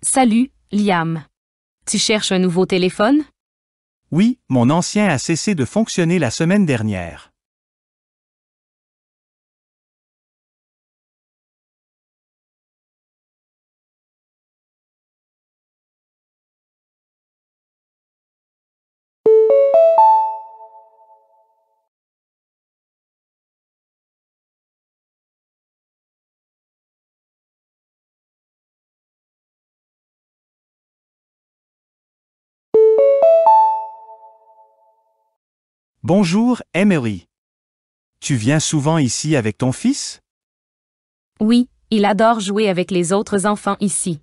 Salut, Liam. Tu cherches un nouveau téléphone? Oui, mon ancien a cessé de fonctionner la semaine dernière. Bonjour, Emery. Tu viens souvent ici avec ton fils? Oui, il adore jouer avec les autres enfants ici.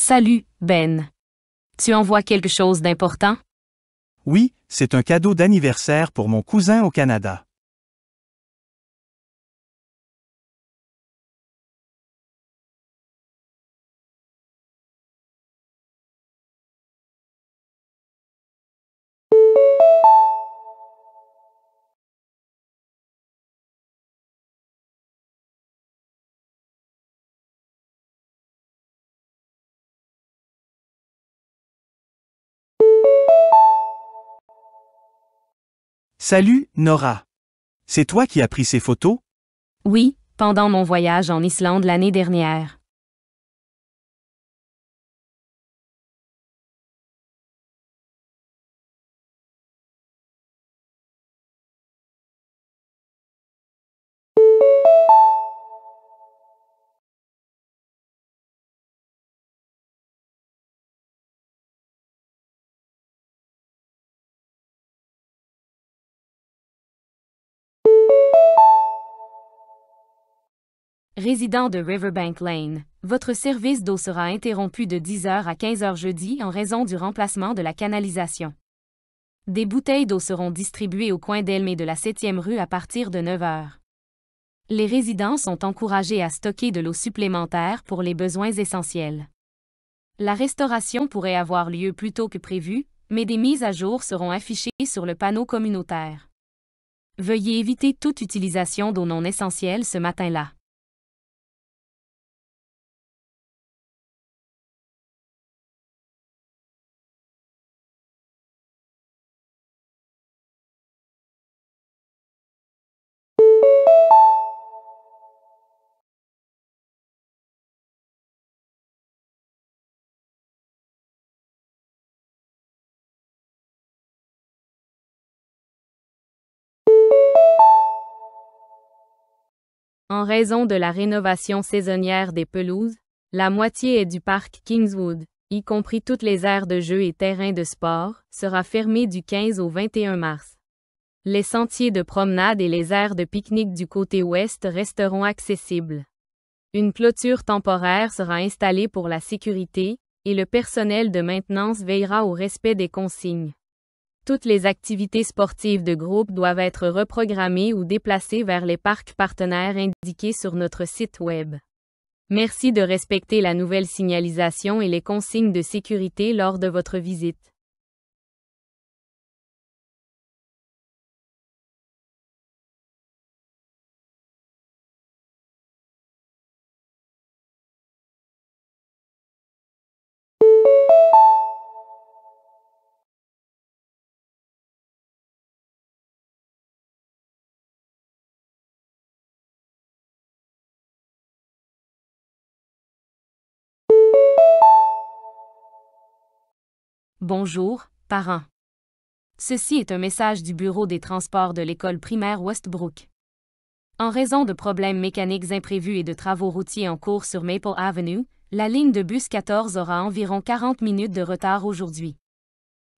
Salut, Ben. Tu envoies quelque chose d'important? Oui, c'est un cadeau d'anniversaire pour mon cousin au Canada. Salut, Nora. C'est toi qui as pris ces photos? Oui, pendant mon voyage en Islande l'année dernière. Résident de Riverbank Lane, votre service d'eau sera interrompu de 10 heures à 15 heures jeudi en raison du remplacement de la canalisation. Des bouteilles d'eau seront distribuées au coin d'Elm et de la 7e rue à partir de 9 heures. Les résidents sont encouragés à stocker de l'eau supplémentaire pour les besoins essentiels. La restauration pourrait avoir lieu plus tôt que prévu, mais des mises à jour seront affichées sur le panneau communautaire. Veuillez éviter toute utilisation d'eau non essentielle ce matin-là. En raison de la rénovation saisonnière des pelouses, la moitié du parc Kingswood, y compris toutes les aires de jeu et terrains de sport, sera fermée du 15 au 21 mars. Les sentiers de promenade et les aires de pique-nique du côté ouest resteront accessibles. Une clôture temporaire sera installée pour la sécurité, et le personnel de maintenance veillera au respect des consignes. Toutes les activités sportives de groupe doivent être reprogrammées ou déplacées vers les parcs partenaires indiqués sur notre site web. Merci de respecter la nouvelle signalisation et les consignes de sécurité lors de votre visite. Bonjour, parents. Ceci est un message du bureau des transports de l'école primaire Westbrook. En raison de problèmes mécaniques imprévus et de travaux routiers en cours sur Maple Avenue, la ligne de bus 14 aura environ 40 minutes de retard aujourd'hui.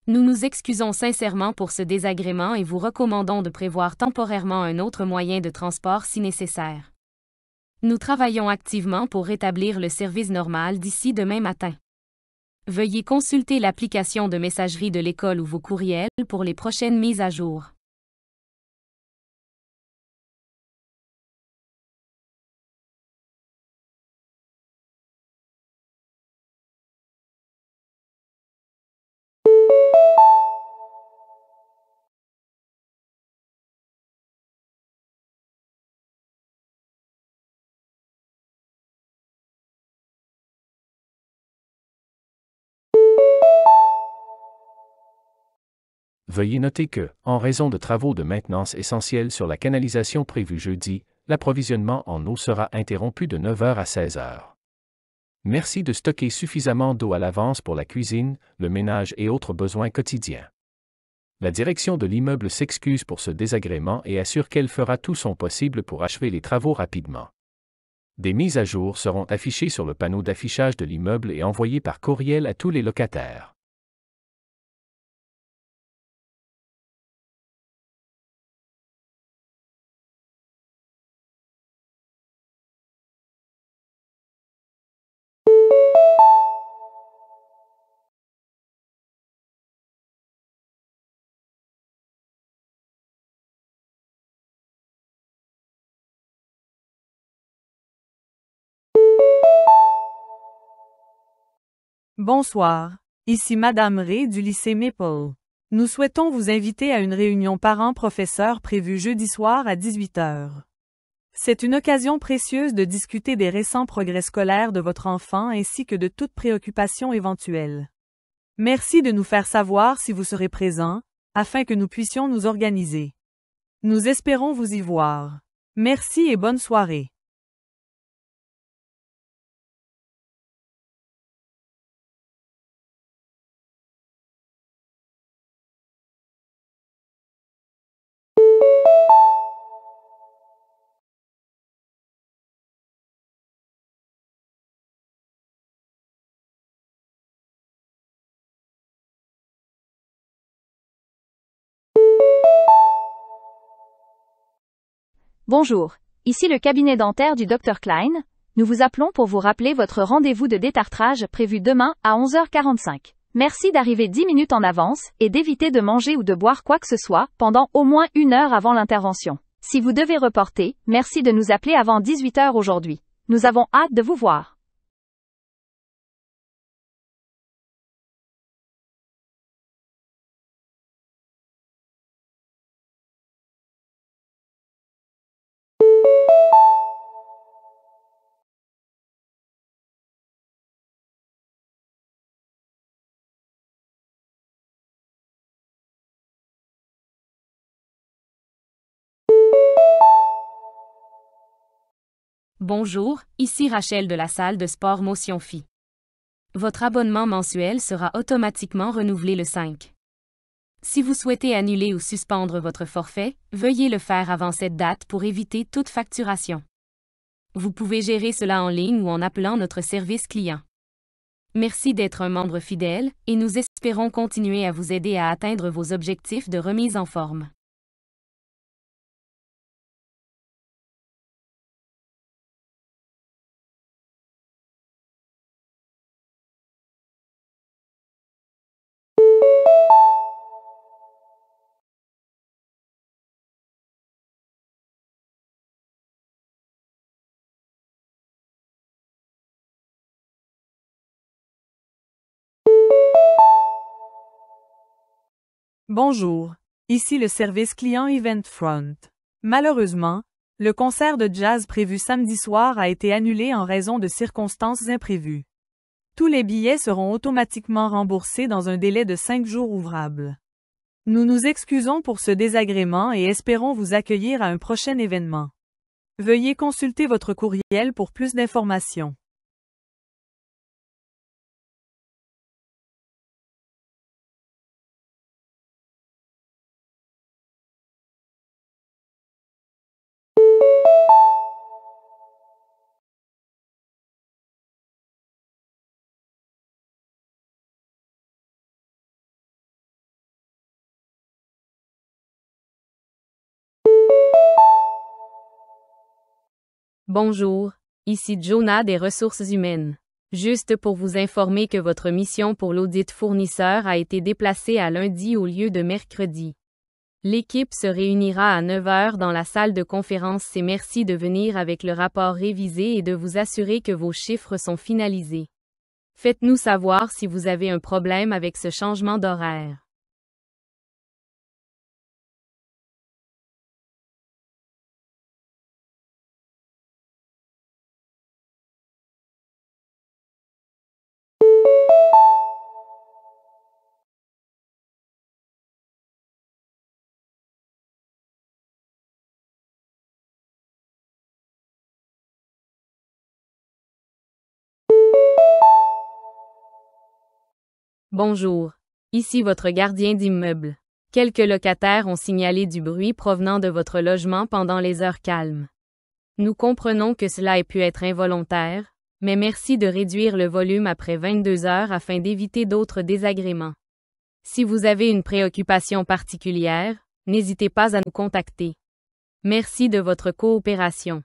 Nous nous excusons sincèrement pour ce désagrément et vous recommandons de prévoir temporairement un autre moyen de transport si nécessaire. Nous travaillons activement pour rétablir le service normal d'ici demain matin. Veuillez consulter l'application de messagerie de l'école ou vos courriels pour les prochaines mises à jour. Veuillez noter que, en raison de travaux de maintenance essentiels sur la canalisation prévus jeudi, l'approvisionnement en eau sera interrompu de 9 h à 16 h. Merci de stocker suffisamment d'eau à l'avance pour la cuisine, le ménage et autres besoins quotidiens. La direction de l'immeuble s'excuse pour ce désagrément et assure qu'elle fera tout son possible pour achever les travaux rapidement. Des mises à jour seront affichées sur le panneau d'affichage de l'immeuble et envoyées par courriel à tous les locataires. Bonsoir, ici Madame Ray du lycée Maple. Nous souhaitons vous inviter à une réunion parents-professeurs prévue jeudi soir à 18 h. C'est une occasion précieuse de discuter des récents progrès scolaires de votre enfant ainsi que de toute préoccupation éventuelle. Merci de nous faire savoir si vous serez présent, afin que nous puissions nous organiser. Nous espérons vous y voir. Merci et bonne soirée. Bonjour, ici le cabinet dentaire du Dr Klein. Nous vous appelons pour vous rappeler votre rendez-vous de détartrage prévu demain à 11h45. Merci d'arriver 10 minutes en avance et d'éviter de manger ou de boire quoi que ce soit pendant au moins 1 heure avant l'intervention. Si vous devez reporter, merci de nous appeler avant 18 h aujourd'hui. Nous avons hâte de vous voir. Bonjour, ici Rachel de la salle de sport Motion Phi. Votre abonnement mensuel sera automatiquement renouvelé le 5. Si vous souhaitez annuler ou suspendre votre forfait, veuillez le faire avant cette date pour éviter toute facturation. Vous pouvez gérer cela en ligne ou en appelant notre service client. Merci d'être un membre fidèle, et nous espérons continuer à vous aider à atteindre vos objectifs de remise en forme. Bonjour, ici le service client Eventfront. Malheureusement, le concert de jazz prévu samedi soir a été annulé en raison de circonstances imprévues. Tous les billets seront automatiquement remboursés dans un délai de 5 jours ouvrables. Nous nous excusons pour ce désagrément et espérons vous accueillir à un prochain événement. Veuillez consulter votre courriel pour plus d'informations. Bonjour, ici Jonah des ressources humaines. Juste pour vous informer que votre mission pour l'audit fournisseur a été déplacée à lundi au lieu de mercredi. L'équipe se réunira à 9 heures dans la salle de conférence. Merci de venir avec le rapport révisé et de vous assurer que vos chiffres sont finalisés. Faites-nous savoir si vous avez un problème avec ce changement d'horaire. Bonjour, ici votre gardien d'immeuble. Quelques locataires ont signalé du bruit provenant de votre logement pendant les heures calmes. Nous comprenons que cela ait pu être involontaire, mais merci de réduire le volume après 22 heures afin d'éviter d'autres désagréments. Si vous avez une préoccupation particulière, n'hésitez pas à nous contacter. Merci de votre coopération.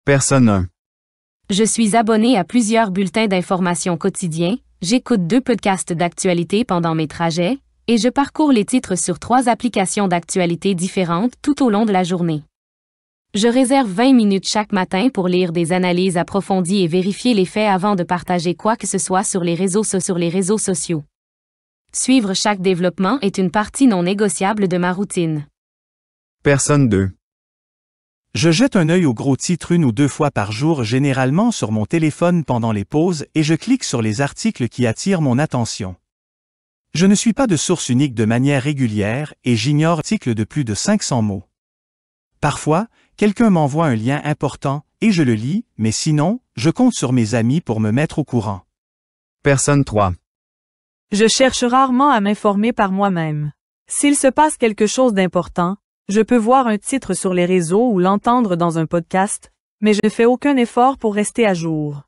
Personne 1. Je suis abonné à plusieurs bulletins d'information quotidiens, j'écoute 2 podcasts d'actualité pendant mes trajets, et je parcours les titres sur 3 applications d'actualité différentes tout au long de la journée. Je réserve 20 minutes chaque matin pour lire des analyses approfondies et vérifier les faits avant de partager quoi que ce soit sur les réseaux sociaux. Suivre chaque développement est une partie non négociable de ma routine. Personne 2. Je jette un œil aux gros titres 1 ou 2 fois par jour, généralement sur mon téléphone pendant les pauses, et je clique sur les articles qui attirent mon attention. Je ne suis pas de source unique de manière régulière et j'ignore articles de plus de 500 mots. Parfois, quelqu'un m'envoie un lien important et je le lis, mais sinon, je compte sur mes amis pour me mettre au courant. Personne 3. Je cherche rarement à m'informer par moi-même. S'il se passe quelque chose d'important, je peux voir un titre sur les réseaux ou l'entendre dans un podcast, mais je ne fais aucun effort pour rester à jour.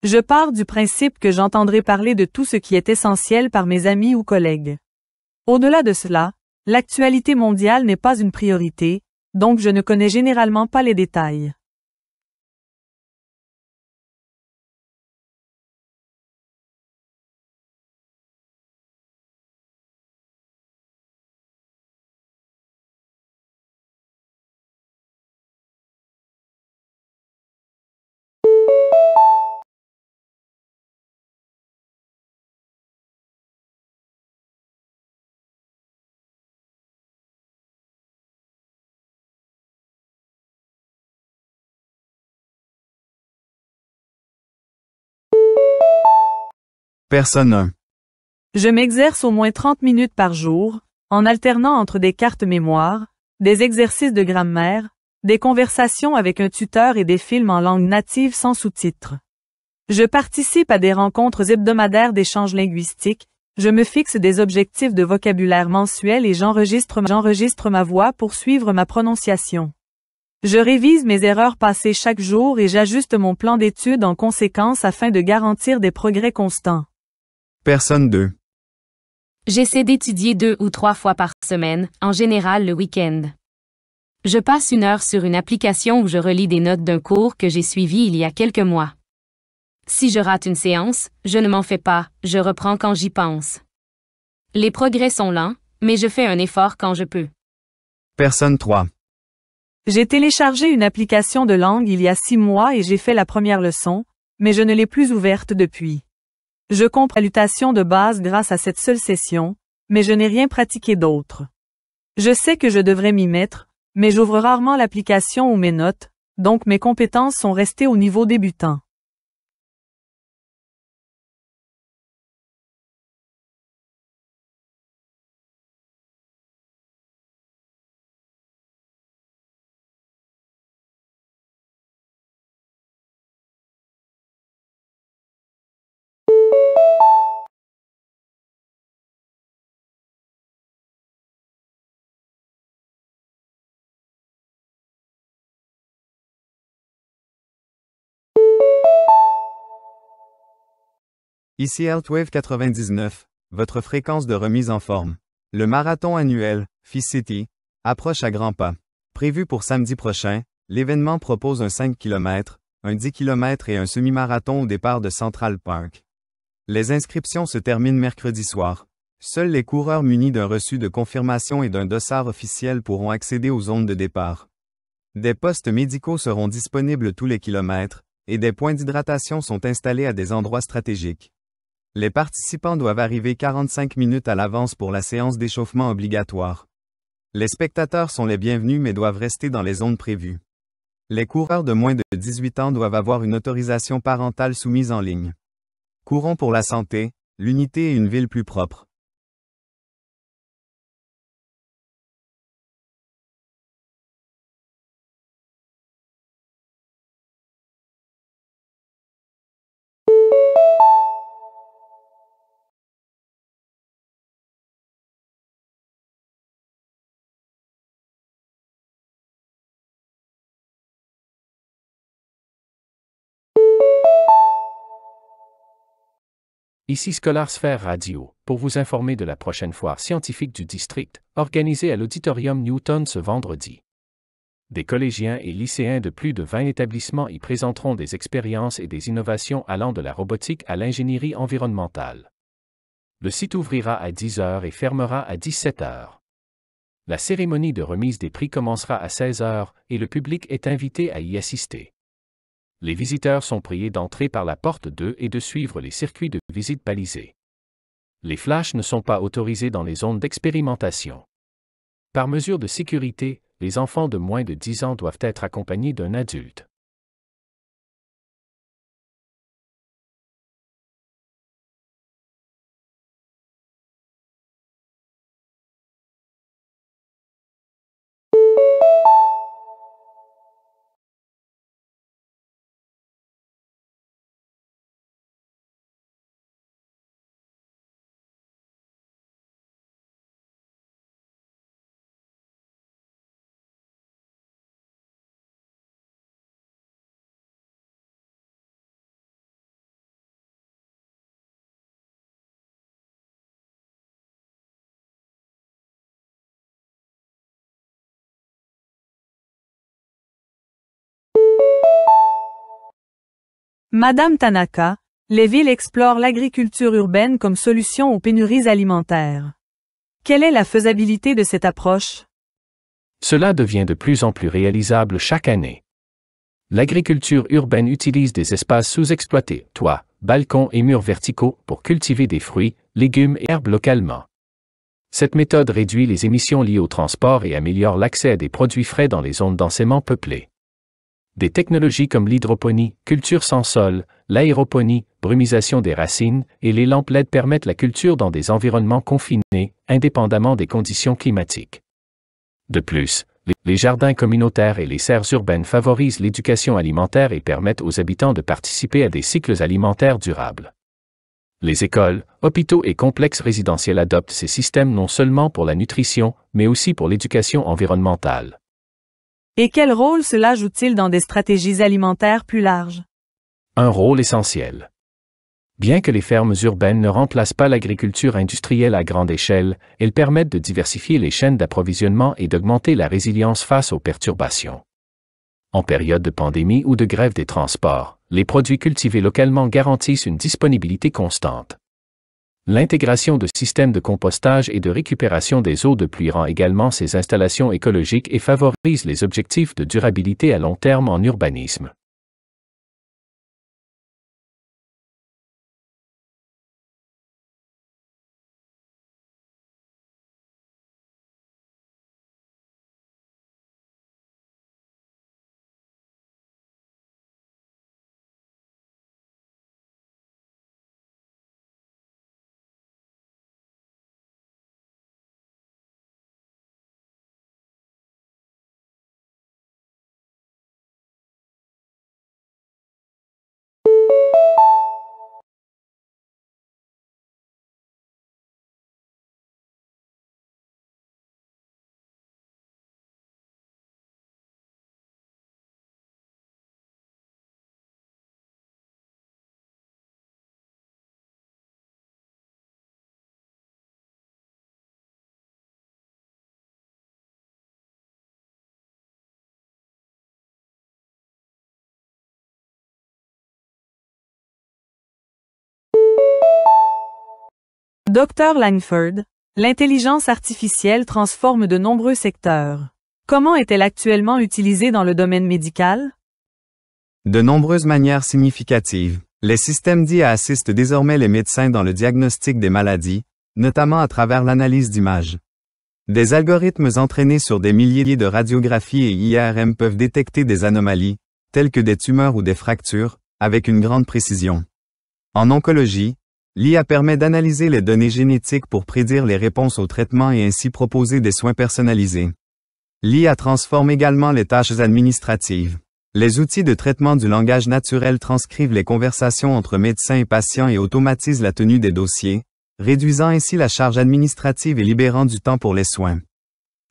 Je pars du principe que j'entendrai parler de tout ce qui est essentiel par mes amis ou collègues. Au-delà de cela, l'actualité mondiale n'est pas une priorité, donc je ne connais généralement pas les détails. Personne 1. Je m'exerce au moins 30 minutes par jour, en alternant entre des cartes mémoire, des exercices de grammaire, des conversations avec un tuteur et des films en langue native sans sous-titres. Je participe à des rencontres hebdomadaires d'échanges linguistiques, je me fixe des objectifs de vocabulaire mensuels et j'enregistre ma voix pour suivre ma prononciation. Je révise mes erreurs passées chaque jour et j'ajuste mon plan d'études en conséquence afin de garantir des progrès constants. Personne 2. J'essaie d'étudier 2 ou 3 fois par semaine, en général le week-end. Je passe 1 heure sur une application où je relis des notes d'un cours que j'ai suivi il y a quelques mois. Si je rate une séance, je ne m'en fais pas, je reprends quand j'y pense. Les progrès sont lents, mais je fais un effort quand je peux. Personne 3. J'ai téléchargé une application de langue il y a 6 mois et j'ai fait la première leçon, mais je ne l'ai plus ouverte depuis. Je comprends la salutation de base grâce à cette seule session, mais je n'ai rien pratiqué d'autre. Je sais que je devrais m'y mettre, mais j'ouvre rarement l'application ou mes notes, donc mes compétences sont restées au niveau débutant. Ici Healthwave 99, votre fréquence de remise en forme. Le marathon annuel, Fist City, approche à grands pas. Prévu pour samedi prochain, l'événement propose un 5 km, un 10 km et un semi-marathon au départ de Central Park. Les inscriptions se terminent mercredi soir. Seuls les coureurs munis d'un reçu de confirmation et d'un dossard officiel pourront accéder aux zones de départ. Des postes médicaux seront disponibles tous les kilomètres, et des points d'hydratation sont installés à des endroits stratégiques. Les participants doivent arriver 45 minutes à l'avance pour la séance d'échauffement obligatoire. Les spectateurs sont les bienvenus mais doivent rester dans les zones prévues. Les coureurs de moins de 18 ans doivent avoir une autorisation parentale soumise en ligne. Courons pour la santé, l'unité et une ville plus propre. Ici Scolarsphère Radio, pour vous informer de la prochaine foire scientifique du district, organisée à l'Auditorium Newton ce vendredi. Des collégiens et lycéens de plus de 20 établissements y présenteront des expériences et des innovations allant de la robotique à l'ingénierie environnementale. Le site ouvrira à 10 h et fermera à 17 h. La cérémonie de remise des prix commencera à 16 h et le public est invité à y assister. Les visiteurs sont priés d'entrer par la porte 2 et de suivre les circuits de visite balisés. Les flashs ne sont pas autorisés dans les zones d'expérimentation. Par mesure de sécurité, les enfants de moins de 10 ans doivent être accompagnés d'un adulte. Madame Tanaka, les villes explorent l'agriculture urbaine comme solution aux pénuries alimentaires. Quelle est la faisabilité de cette approche? Cela devient de plus en plus réalisable chaque année. L'agriculture urbaine utilise des espaces sous-exploités, toits, balcons et murs verticaux pour cultiver des fruits, légumes et herbes localement. Cette méthode réduit les émissions liées au transport et améliore l'accès à des produits frais dans les zones densément peuplées. Des technologies comme l'hydroponie, culture sans sol, l'aéroponie, brumisation des racines et les lampes LED permettent la culture dans des environnements confinés, indépendamment des conditions climatiques. De plus, les jardins communautaires et les serres urbaines favorisent l'éducation alimentaire et permettent aux habitants de participer à des cycles alimentaires durables. Les écoles, hôpitaux et complexes résidentiels adoptent ces systèmes non seulement pour la nutrition, mais aussi pour l'éducation environnementale. Et quel rôle cela joue-t-il dans des stratégies alimentaires plus larges? Un rôle essentiel. Bien que les fermes urbaines ne remplacent pas l'agriculture industrielle à grande échelle, elles permettent de diversifier les chaînes d'approvisionnement et d'augmenter la résilience face aux perturbations. En période de pandémie ou de grève des transports, les produits cultivés localement garantissent une disponibilité constante. L'intégration de systèmes de compostage et de récupération des eaux de pluie rend également ces installations écologiques et favorise les objectifs de durabilité à long terme en urbanisme. Dr Langford, l'intelligence artificielle transforme de nombreux secteurs. Comment est-elle actuellement utilisée dans le domaine médical? De nombreuses manières significatives. Les systèmes d'IA assistent désormais les médecins dans le diagnostic des maladies, notamment à travers l'analyse d'images. Des algorithmes entraînés sur des milliers de radiographies et IRM peuvent détecter des anomalies, telles que des tumeurs ou des fractures, avec une grande précision. En oncologie, l'IA permet d'analyser les données génétiques pour prédire les réponses aux traitements et ainsi proposer des soins personnalisés. L'IA transforme également les tâches administratives. Les outils de traitement du langage naturel transcrivent les conversations entre médecins et patients et automatisent la tenue des dossiers, réduisant ainsi la charge administrative et libérant du temps pour les soins.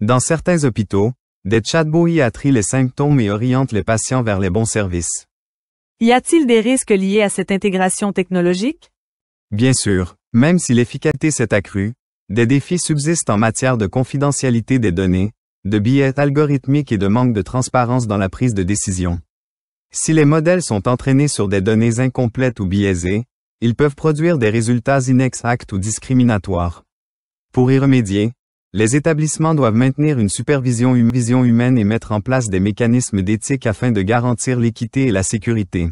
Dans certains hôpitaux, des chatbots IA trient les symptômes et orientent les patients vers les bons services. Y a-t-il des risques liés à cette intégration technologique? Bien sûr, même si l'efficacité s'est accrue, des défis subsistent en matière de confidentialité des données, de biais algorithmiques et de manque de transparence dans la prise de décision. Si les modèles sont entraînés sur des données incomplètes ou biaisées, ils peuvent produire des résultats inexacts ou discriminatoires. Pour y remédier, les établissements doivent maintenir une supervision humaine et mettre en place des mécanismes d'éthique afin de garantir l'équité et la sécurité.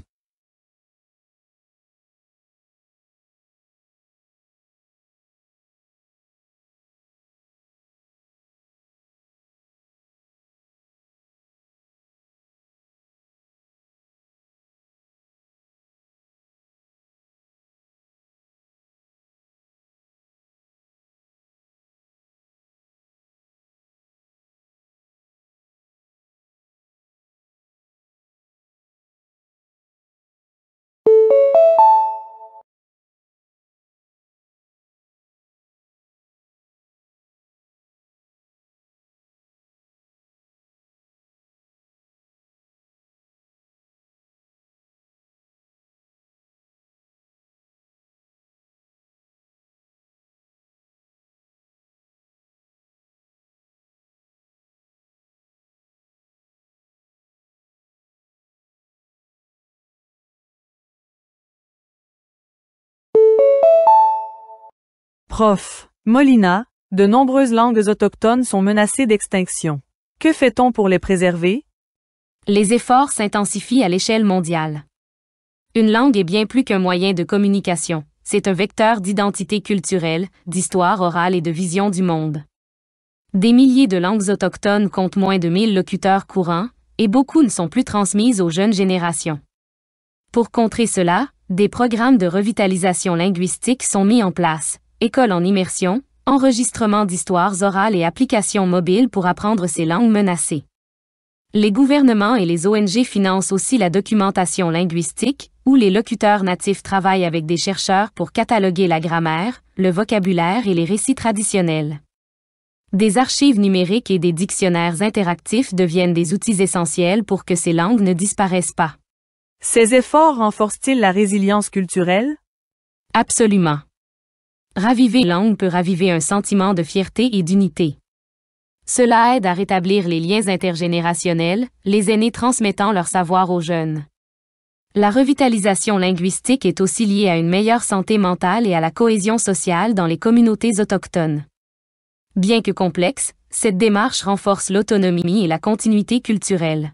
Prof. Molina, de nombreuses langues autochtones sont menacées d'extinction. Que fait-on pour les préserver? Les efforts s'intensifient à l'échelle mondiale. Une langue est bien plus qu'un moyen de communication. C'est un vecteur d'identité culturelle, d'histoire orale et de vision du monde. Des milliers de langues autochtones comptent moins de 1000 locuteurs courants, et beaucoup ne sont plus transmises aux jeunes générations. Pour contrer cela, des programmes de revitalisation linguistique sont mis en place, écoles en immersion, enregistrement d'histoires orales et applications mobiles pour apprendre ces langues menacées. Les gouvernements et les ONG financent aussi la documentation linguistique, où les locuteurs natifs travaillent avec des chercheurs pour cataloguer la grammaire, le vocabulaire et les récits traditionnels. Des archives numériques et des dictionnaires interactifs deviennent des outils essentiels pour que ces langues ne disparaissent pas. Ces efforts renforcent-ils la résilience culturelle? Absolument. Raviver une langue peut raviver un sentiment de fierté et d'unité. Cela aide à rétablir les liens intergénérationnels, les aînés transmettant leur savoir aux jeunes. La revitalisation linguistique est aussi liée à une meilleure santé mentale et à la cohésion sociale dans les communautés autochtones. Bien que complexe, cette démarche renforce l'autonomie et la continuité culturelle.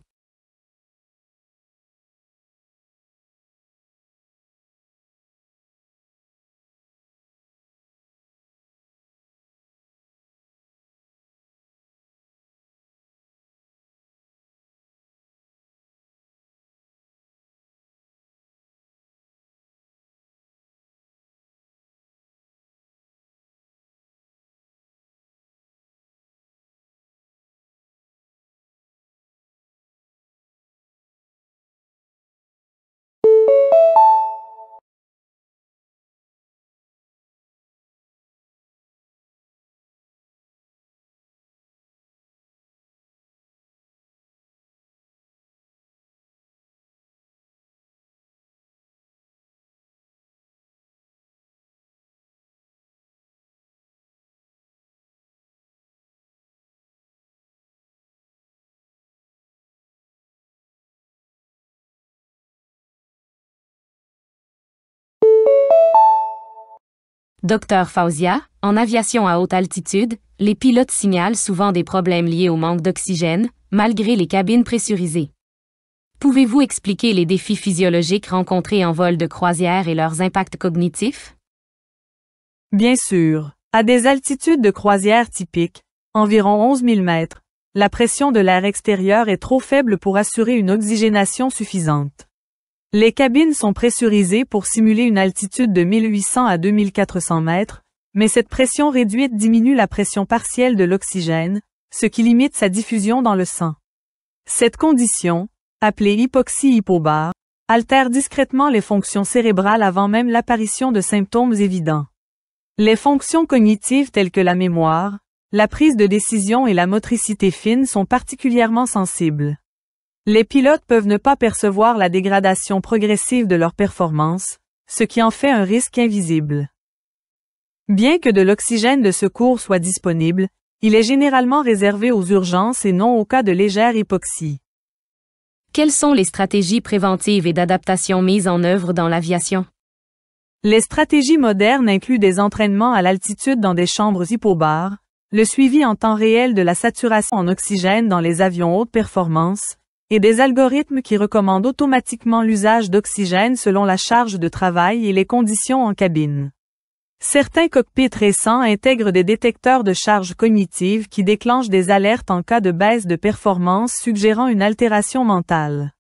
Dr Fauzia, en aviation à haute altitude, les pilotes signalent souvent des problèmes liés au manque d'oxygène, malgré les cabines pressurisées. Pouvez-vous expliquer les défis physiologiques rencontrés en vol de croisière et leurs impacts cognitifs? Bien sûr. À des altitudes de croisière typiques, environ 11 000 mètres, la pression de l'air extérieur est trop faible pour assurer une oxygénation suffisante. Les cabines sont pressurisées pour simuler une altitude de 1800 à 2400 mètres, mais cette pression réduite diminue la pression partielle de l'oxygène, ce qui limite sa diffusion dans le sang. Cette condition, appelée hypoxie hypobare, altère discrètement les fonctions cérébrales avant même l'apparition de symptômes évidents. Les fonctions cognitives telles que la mémoire, la prise de décision et la motricité fine sont particulièrement sensibles. Les pilotes peuvent ne pas percevoir la dégradation progressive de leur performance, ce qui en fait un risque invisible. Bien que de l'oxygène de secours soit disponible, il est généralement réservé aux urgences et non aux cas de légère hypoxie. Quelles sont les stratégies préventives et d'adaptation mises en œuvre dans l'aviation? Les stratégies modernes incluent des entraînements à l'altitude dans des chambres hypobares, le suivi en temps réel de la saturation en oxygène dans les avions haute performance, et des algorithmes qui recommandent automatiquement l'usage d'oxygène selon la charge de travail et les conditions en cabine. Certains cockpits récents intègrent des détecteurs de charge cognitive qui déclenchent des alertes en cas de baisse de performance suggérant une altération mentale.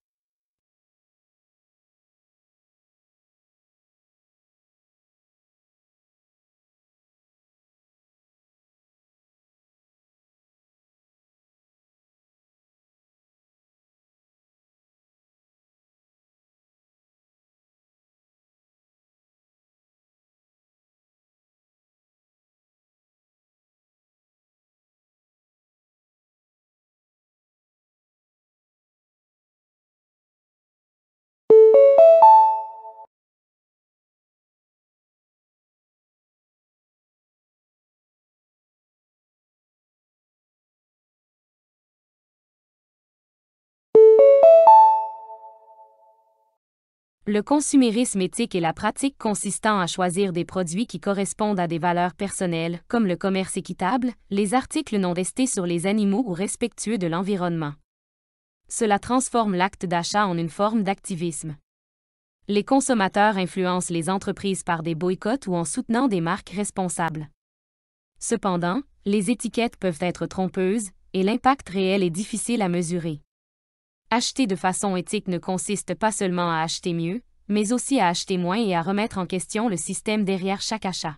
Le consumérisme éthique est la pratique consistant à choisir des produits qui correspondent à des valeurs personnelles, comme le commerce équitable, les articles non testés sur les animaux ou respectueux de l'environnement. Cela transforme l'acte d'achat en une forme d'activisme. Les consommateurs influencent les entreprises par des boycotts ou en soutenant des marques responsables. Cependant, les étiquettes peuvent être trompeuses, et l'impact réel est difficile à mesurer. Acheter de façon éthique ne consiste pas seulement à acheter mieux, mais aussi à acheter moins et à remettre en question le système derrière chaque achat.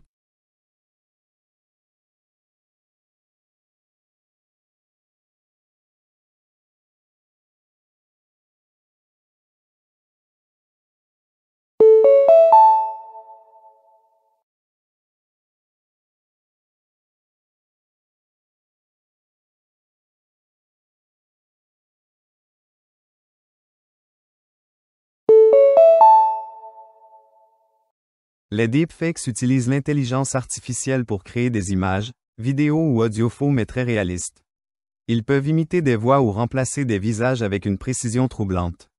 Les deepfakes utilisent l'intelligence artificielle pour créer des images, vidéos ou audios faux mais très réalistes. Ils peuvent imiter des voix ou remplacer des visages avec une précision troublante.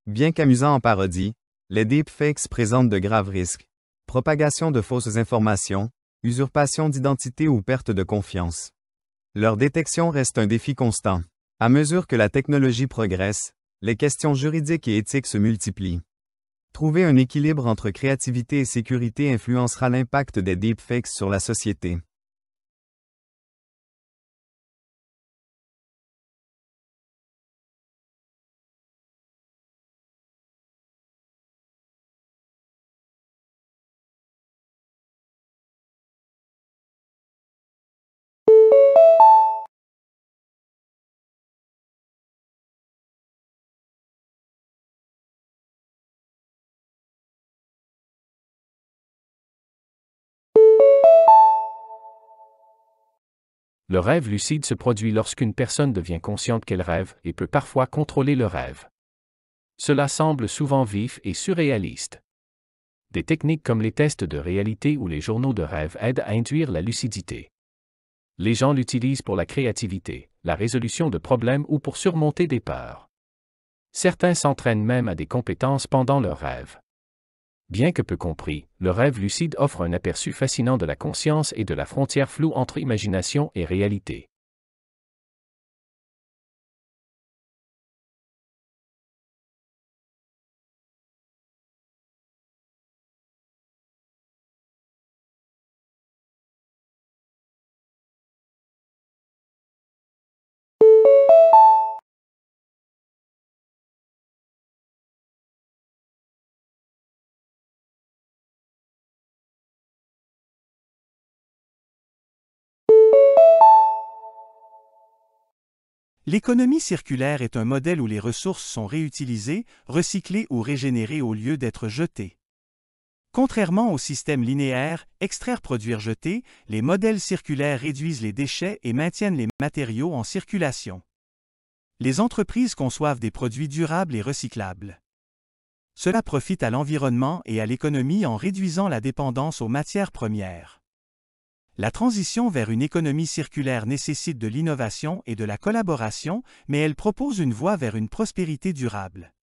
Bien qu'amusants en parodie, les deepfakes présentent de graves risques. Propagation de fausses informations, usurpation d'identité ou perte de confiance. Leur détection reste un défi constant. À mesure que la technologie progresse, les questions juridiques et éthiques se multiplient. Trouver un équilibre entre créativité et sécurité influencera l'impact des deepfakes sur la société. Le rêve lucide se produit lorsqu'une personne devient consciente qu'elle rêve et peut parfois contrôler le rêve. Cela semble souvent vif et surréaliste. Des techniques comme les tests de réalité ou les journaux de rêve aident à induire la lucidité. Les gens l'utilisent pour la créativité, la résolution de problèmes ou pour surmonter des peurs. Certains s'entraînent même à des compétences pendant leur rêve. Bien que peu compris, le rêve lucide offre un aperçu fascinant de la conscience et de la frontière floue entre imagination et réalité. L'économie circulaire est un modèle où les ressources sont réutilisées, recyclées ou régénérées au lieu d'être jetées. Contrairement au système linéaire, extraire, produire, jeter, les modèles circulaires réduisent les déchets et maintiennent les matériaux en circulation. Les entreprises conçoivent des produits durables et recyclables. Cela profite à l'environnement et à l'économie en réduisant la dépendance aux matières premières. La transition vers une économie circulaire nécessite de l'innovation et de la collaboration, mais elle propose une voie vers une prospérité durable.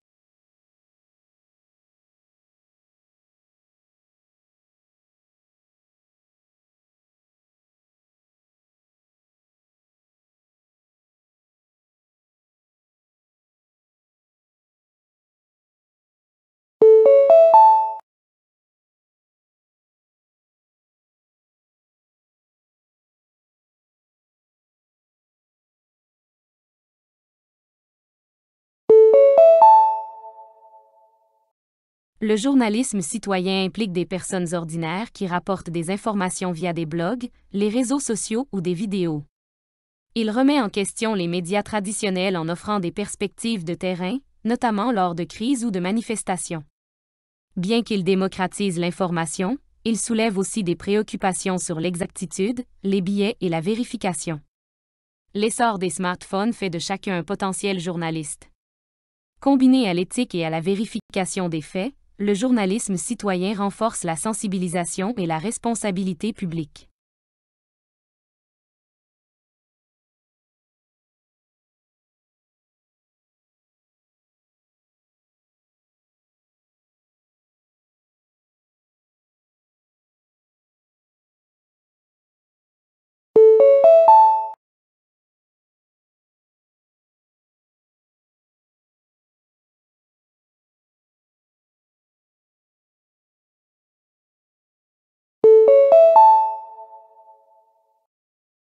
Le journalisme citoyen implique des personnes ordinaires qui rapportent des informations via des blogs, les réseaux sociaux ou des vidéos. Il remet en question les médias traditionnels en offrant des perspectives de terrain, notamment lors de crises ou de manifestations. Bien qu'il démocratise l'information, il soulève aussi des préoccupations sur l'exactitude, les biais et la vérification. L'essor des smartphones fait de chacun un potentiel journaliste. Combiné à l'éthique et à la vérification des faits, le journalisme citoyen renforce la sensibilisation et la responsabilité publique.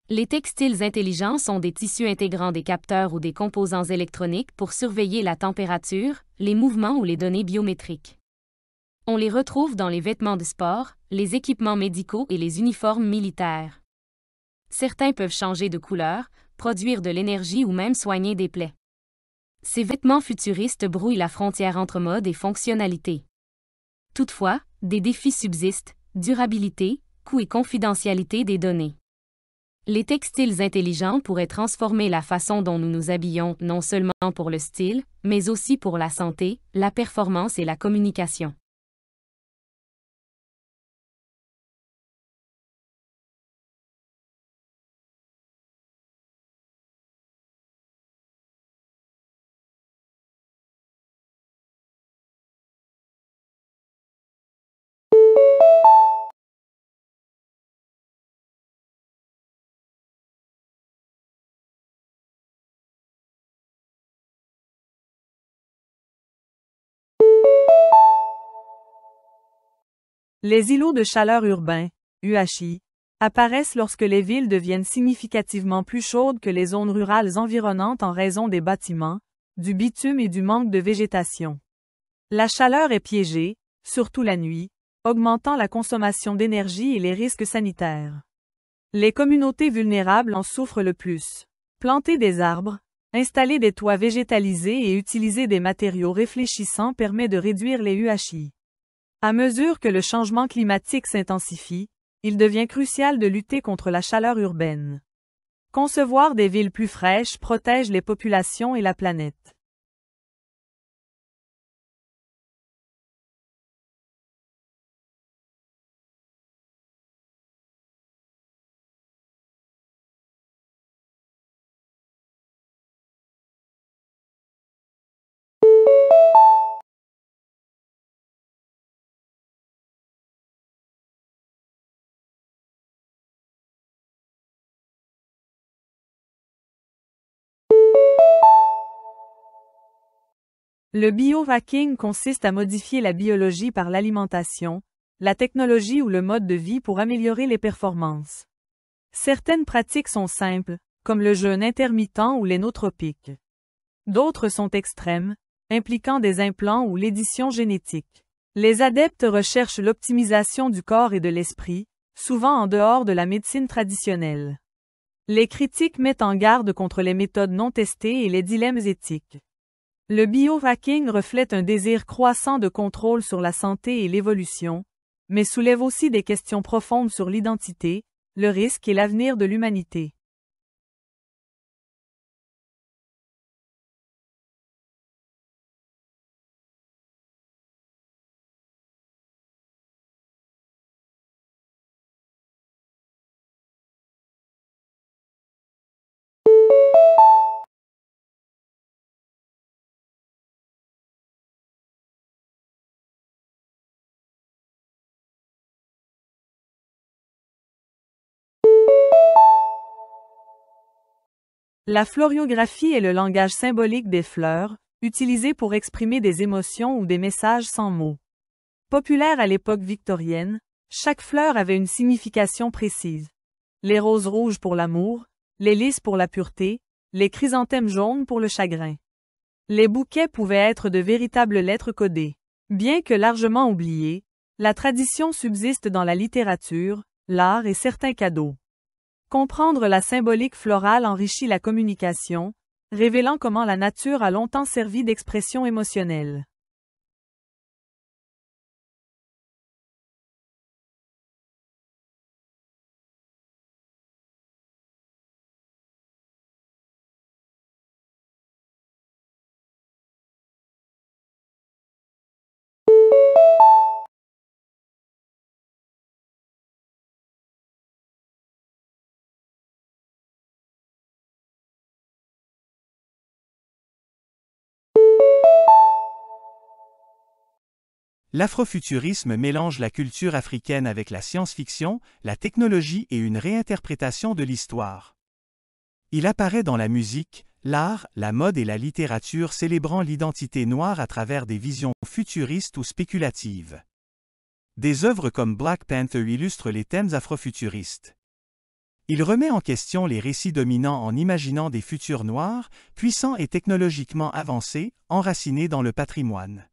Les textiles intelligents sont des tissus intégrant des capteurs ou des composants électroniques pour surveiller la température, les mouvements ou les données biométriques. On les retrouve dans les vêtements de sport, les équipements médicaux et les uniformes militaires. Certains peuvent changer de couleur, produire de l'énergie ou même soigner des plaies. Ces vêtements futuristes brouillent la frontière entre mode et fonctionnalité. Toutefois, des défis subsistent: durabilité, coût et confidentialité des données. Les textiles intelligents pourraient transformer la façon dont nous nous habillons, non seulement pour le style, mais aussi pour la santé, la performance et la communication. Les îlots de chaleur urbains, UHI, apparaissent lorsque les villes deviennent significativement plus chaudes que les zones rurales environnantes en raison des bâtiments, du bitume et du manque de végétation. La chaleur est piégée, surtout la nuit, augmentant la consommation d'énergie et les risques sanitaires. Les communautés vulnérables en souffrent le plus. Planter des arbres, installer des toits végétalisés et utiliser des matériaux réfléchissants permet de réduire les UHI. À mesure que le changement climatique s'intensifie, il devient crucial de lutter contre la chaleur urbaine. Concevoir des villes plus fraîches protège les populations et la planète. Le biohacking consiste à modifier la biologie par l'alimentation, la technologie ou le mode de vie pour améliorer les performances. Certaines pratiques sont simples, comme le jeûne intermittent ou les nootropiques. D'autres sont extrêmes, impliquant des implants ou l'édition génétique. Les adeptes recherchent l'optimisation du corps et de l'esprit, souvent en dehors de la médecine traditionnelle. Les critiques mettent en garde contre les méthodes non testées et les dilemmes éthiques. Le biohacking reflète un désir croissant de contrôle sur la santé et l'évolution, mais soulève aussi des questions profondes sur l'identité, le risque et l'avenir de l'humanité. La floriographie est le langage symbolique des fleurs, utilisé pour exprimer des émotions ou des messages sans mots. Populaire à l'époque victorienne, chaque fleur avait une signification précise. Les roses rouges pour l'amour, les lys pour la pureté, les chrysanthèmes jaunes pour le chagrin. Les bouquets pouvaient être de véritables lettres codées. Bien que largement oubliée, la tradition subsiste dans la littérature, l'art et certains cadeaux. Comprendre la symbolique florale enrichit la communication, révélant comment la nature a longtemps servi d'expression émotionnelle. L'afrofuturisme mélange la culture africaine avec la science-fiction, la technologie et une réinterprétation de l'histoire. Il apparaît dans la musique, l'art, la mode et la littérature célébrant l'identité noire à travers des visions futuristes ou spéculatives. Des œuvres comme Black Panther illustrent les thèmes afrofuturistes. Il remet en question les récits dominants en imaginant des futurs noirs, puissants et technologiquement avancés, enracinés dans le patrimoine.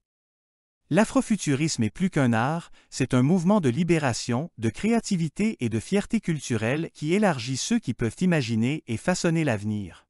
L'afrofuturisme est plus qu'un art, c'est un mouvement de libération, de créativité et de fierté culturelle qui élargit ceux qui peuvent imaginer et façonner l'avenir.